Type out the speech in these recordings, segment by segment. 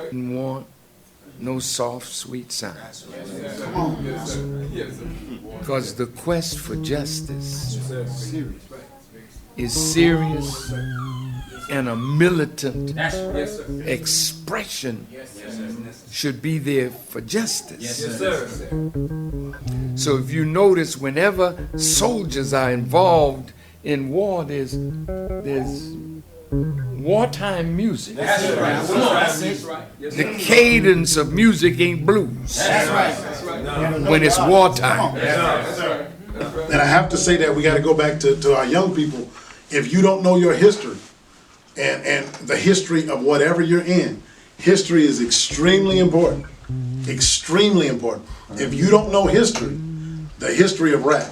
Didn't want no soft, sweet sound. Because the quest for justice is serious and a militant expression should be there for justice. So if you notice, whenever soldiers are involved in war, there's wartime music. The cadence of music ain't blues when it's wartime. And I have to say that we got to go back to our young people. If you don't know your history and the history of whatever you're in, history is extremely important. Extremely important. If you don't know history, the history of rap,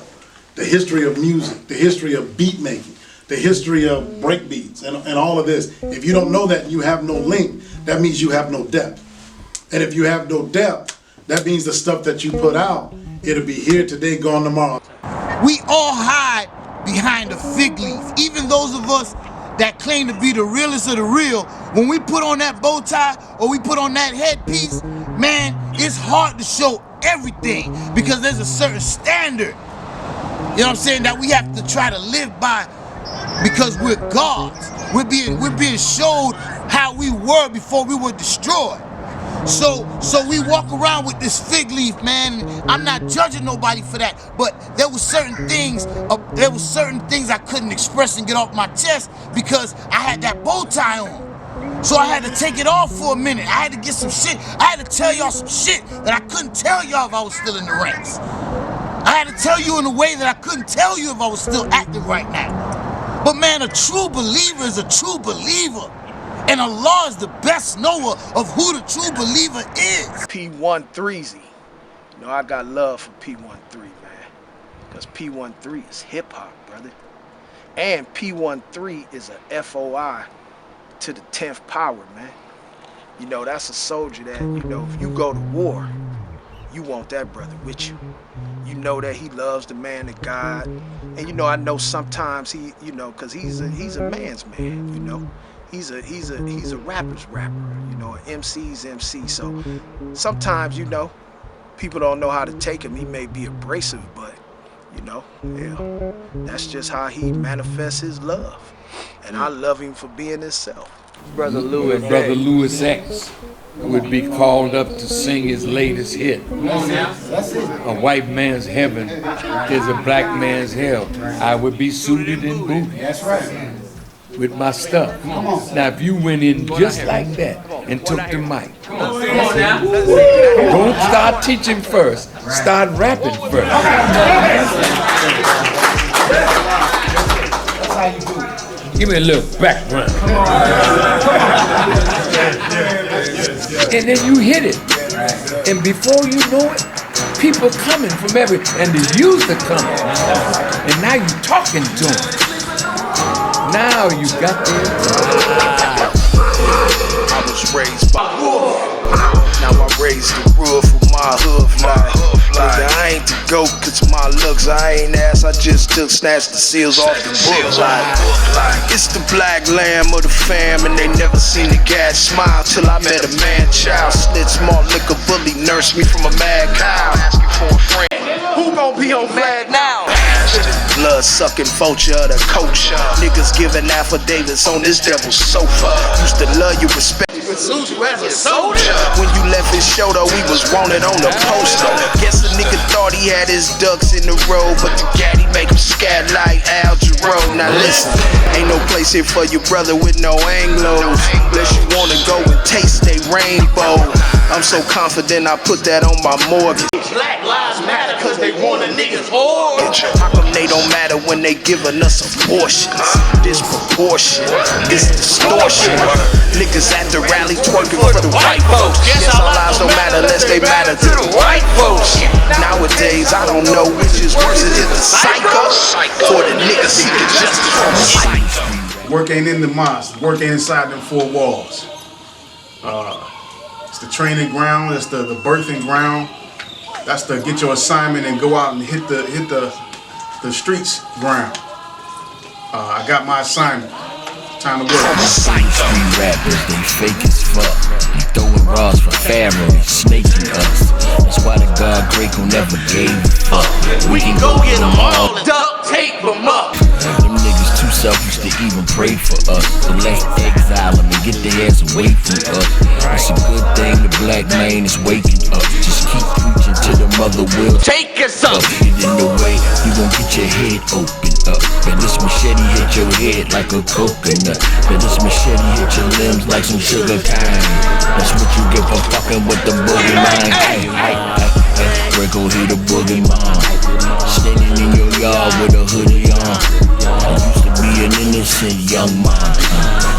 the history of music, the history of beat making, the history of breakbeats and all of this, if you don't know that, you have no link, that means you have no depth. And if you have no depth, that means the stuff that you put out, it'll be here today, gone tomorrow. We all hide behind the fig leaf. Even those of us that claim to be the realest of the real, when we put on that bow tie or we put on that headpiece, man, it's hard to show everything because there's a certain standard, you know what I'm saying, that we have to try to live by because we're gods. We're being showed how we were before we were destroyed. So we walk around with this fig leaf, man. I'm not judging nobody for that, but there were certain things I couldn't express and get off my chest because I had that bow tie on. So I had to take it off for a minute. I had to get some shit. I had to tell y'all some shit that I couldn't tell y'all if I was still in the ranks. I had to tell you in a way that I couldn't tell you if I was still active right now. But man, a true believer is a true believer. And Allah is the best knower of who the true believer is. P13Z. You know, I got love for P13, man. Because P13 is hip-hop, brother. And P13 is a FOI to the 10th power, man. You know, that's a soldier that, you know, if you go to war, you want that brother with you. You know that he loves the man of God. And, you know, I know sometimes he, you know, because he's a man's man, you know. He's a rapper's rapper, you know, an MC's MC. So sometimes, you know, people don't know how to take him. He may be abrasive, but, you know, yeah, that's just how he manifests his love. And I love him for being himself. Brother Louis X would be called up to sing his latest hit. A white man's heaven is a black man's hell. I would be suited and booted. That's right. With my stuff. Now, if you went in just like that and took the mic, don't start teaching first, start rapping first. That's how you do it. Give me a little background. And then you hit it. And before you know it, people coming from and the youth are coming. And now you talking to them. Now you got the I was raised by now I raised the roof of my hood fly. Nigga, I ain't the goat cause my looks, I ain't ass, I just snatched the seals off the book. It's the black lamb of the fam and they never seen the gas smile till I met a man child. Snitch, small liquor bully, nursed me from a mad cow. Asking for a friend, who gon' be on flag now? Blood sucking vulture of the culture. Niggas giving affidavits on this devil's sofa. Used to love you, respect you, and suit you as a soldier. When you left his show though, we was wanted on the poster. Guess the nigga thought he had his ducks in the row, but the gaddy make him scat like Al Jarreau. Now listen, ain't no place here for your brother with no Anglos. Unless you wanna go and taste a rainbow. I'm so confident I put that on my mortgage. Black lives matter cause they want a nigga's orange. How come they don't matter when they giving us abortions? Disproportion, this distortion. Niggas at the rally twerking for the white folks. Guess our lives don't matter unless they matter to the white folks. Nowadays I don't know which is worse. Is it the psycho or the niggas seeking justice from the psycho? Work ain't in the mosque. Work ain't inside them four walls. It's the training ground. It's the birthing ground. That's the get your assignment and go out and hit the streets ground. I got my assignment. Time to work. Street rappers, they fake as fuck. You throw Pharaoh, he's snaking us. That's why the God Grayco never gave a fuck. We can go get them all and duct tape them up. Them niggas too selfish to even pray for us. So let's exile them and get their ass away from us. It's a good thing the black man is waking up. Just keep preaching till the mother will take us up. Get in the way, you gon' get your head open up. Bet this machete hit your head like a coconut. Bet this machete hit your limbs like some sugar cane. That's what you get for fucking with the boogeyman. Grayco hit the boogeyman. Standing in your yard with a hoodie on. I used to be an innocent young man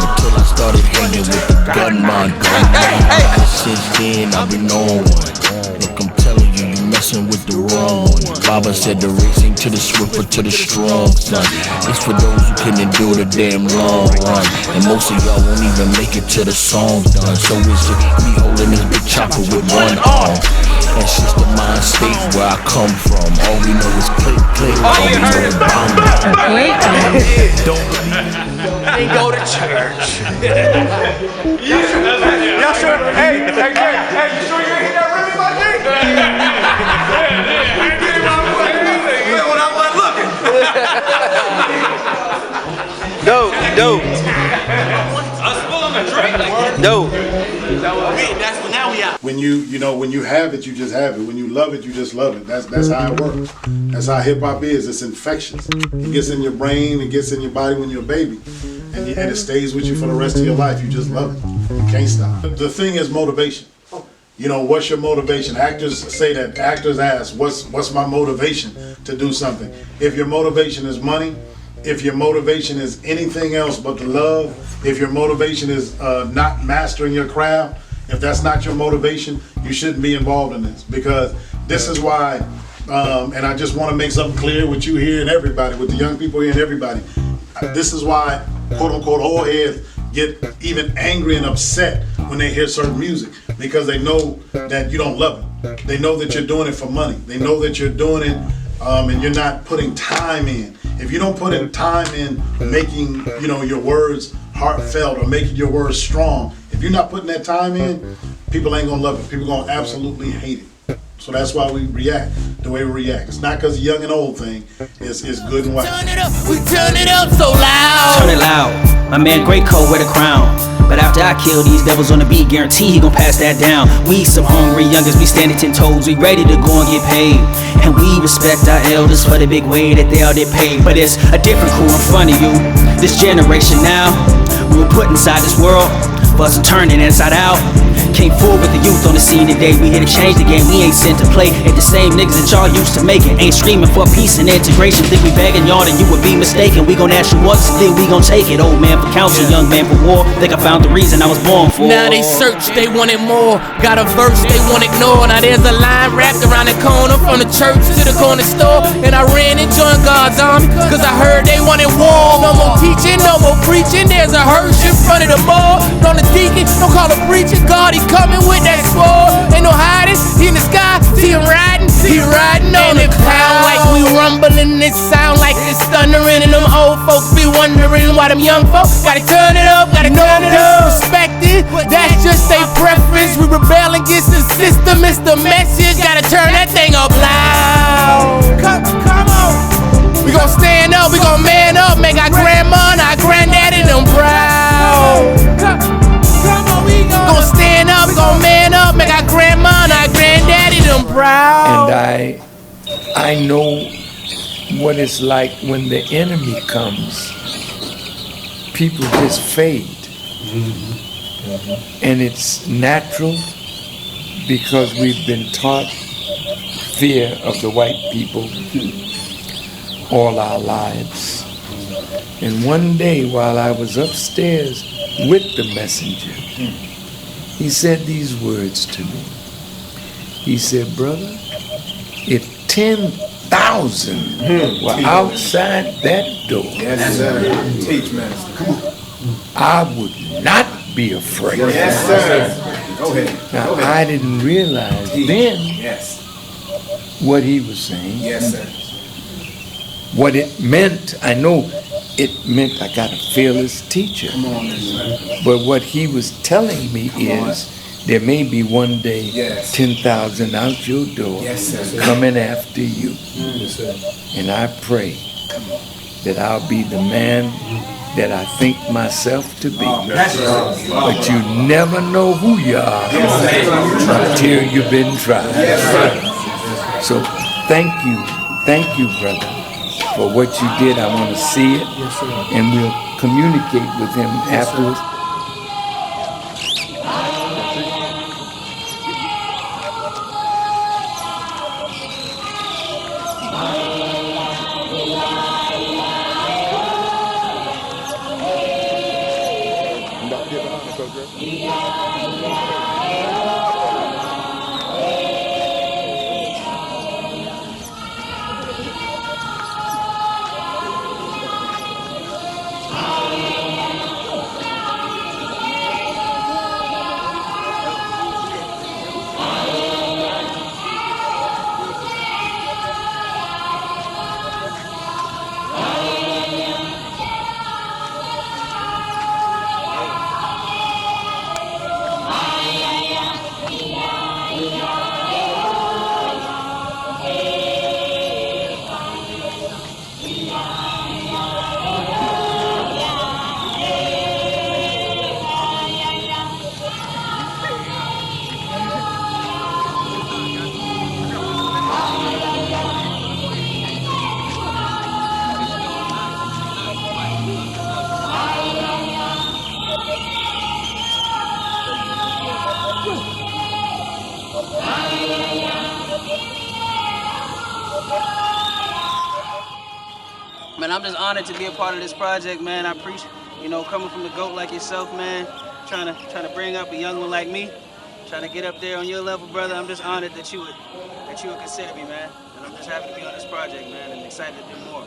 until I started hanging with the gunman. Since then I've been on one. Look, I'm telling you, you messing with the wrong one. Baba said the racing to the swift or to the strong, son. It's for those who can endure the damn long run. And most of y'all won't even make it till the song's done. So it's just me holding this big chopper with one arm. That's just the mind state where I come from. All we know is click, click. All we know is bang, bang. Don't believe go to church. Yes, sir. Hey, you sure you ain't hit that ribbon, my G? When I wasn't looking. Dope. Us pulling the drink. Dope. That's when now we out. When you have it, you just have it. When you love it, you just love it. That's how it works. That's how hip hop is. It's infectious. It gets in your brain, it gets in your body when you're a baby, and it stays with you for the rest of your life. You just love it. You can't stop. The thing is motivation. What's your motivation? Actors say that. Actors ask, what's my motivation to do something? If your motivation is money, if your motivation is anything else but the love, if your motivation is not mastering your craft, if that's not your motivation, you shouldn't be involved in this. Because this is why, and I just want to make something clear with you here and everybody, with the young people here and everybody. This is why, quote unquote, old heads get even angry and upset when they hear certain music, because they know that you don't love it. They know that you're doing it for money. They know that you're doing it and you're not putting time in. If you don't put in time in making, your words heartfelt or making your words strong, if you're not putting that time in, people ain't gonna love it. People gonna absolutely hate it. So that's why we react the way we react. It's not because young and old thing. It's good and white. Turn it up, we turn it up so loud. Turn it loud. My man Grayco wear the crown. But after I kill these devils on the beat, guarantee he gon' pass that down. We some hungry youngers, we standing 10 toes, we ready to go and get paid. And we respect our elders for the big way that they all get paid. But it's a different crew in front of you. This generation now, we were put inside this world for us to turn it inside out. Came forward with the youth on the scene today. We here to change the game, we ain't sent to play. Ain't the same niggas that y'all used to make it. Ain't screaming for peace and integration. Think we begging y'all, then you would be mistaken. We gon' ask you once, then we gon' take it. Old man for counsel, young man for war. Think I found the reason I was born for. Now they search, they wanted more. Got a verse they won't ignore. Now there's a line wrapped around the corner, from the church to the corner store. And I ran and joined God's army, cause I heard they wanted war. No more teaching, no more preaching. There's a hearse in front of the mall. Don't the deacon, don't call a preacher. God, he coming with that sword. Ain't no hiding, he in the sky, see him riding. He riding on the cloud like we rumbling. It sound like it's thundering. And them old folks be wondering why them young folks gotta turn it up, gotta turn it up. Respect it, that's just their preference. We rebel against the system, it's the message. Gotta turn that thing up loud. Come on. We gon' stand up, we gon' man up. Make our grandma and our granddaddy them proud. Come on, we gon' stand up, we gon' man up. Make our grandma and our granddaddy them proud. And I know what it's like when the enemy comes. People just fade. And it's natural because we've been taught fear of the white people all our lives. And one day while I was upstairs with the messenger, he said these words to me. He said, brother, if 10,000 were outside that door, Yes, sir. Teach, Master. Come on. I would not be afraid. Yes, sir. Go ahead. Now, I didn't realize then what he was saying. Yes, sir. What it meant. I know it meant I got a fearless teacher. Come on, man. But what he was telling me is There may be one day 10,000 out your door coming after you. And I pray that I'll be the man that I think myself to be. But you never know who you are until you've been tried. So thank you, brother, for what you did. I want to see it, and we'll communicate with him afterwards. Man, I'm just honored to be a part of this project, man. I appreciate, coming from the GOAT like yourself, man, trying to bring up a young one like me, trying to get up there on your level, brother. I'm just honored that you would consider me, man. And I'm just happy to be on this project, man, and excited to do more.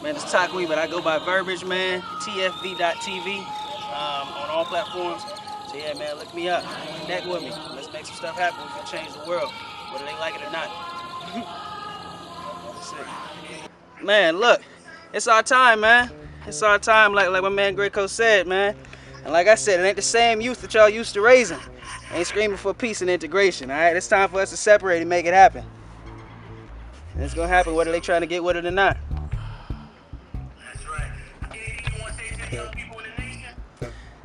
Man, it's Takwe, but I go by Verbiage, man, tfv.tv, on all platforms. So yeah, man, look me up, connect with me. Let's make some stuff happen. We can change the world, whether they like it or not. Man, look. It's our time, man. It's our time, like my man Grayco said, man. And like I said, it ain't the same youth that y'all used to raising. Ain't screaming for peace and integration, all right? It's time for us to separate and make it happen. And it's gonna happen whether they trying to get with it or not. That's right. Anything you want to say to the young people in the nation?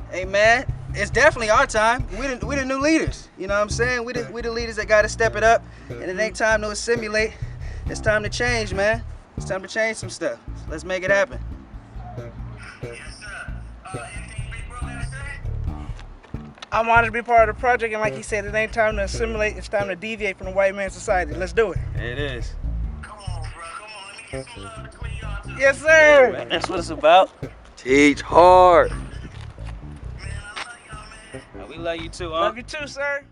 Hey, man, it's definitely our time. We the new leaders, you know what I'm saying? We the leaders that gotta step it up. And it ain't time to assimilate. It's time to change, man. It's time to change some stuff. So let's make it happen. Yes, sir. Anything Big Bro gotta say? I'm honored to be part of the project, and like he said, it ain't time to assimilate, it's time to deviate from the white man's society. Let's do it. It is. Come on, bro, come on. Let me get some love between y'all two. Yes, sir. Yeah, that's what it's about. Teach hard. Man, I love y'all, man. We love you too, huh? Love you too, sir.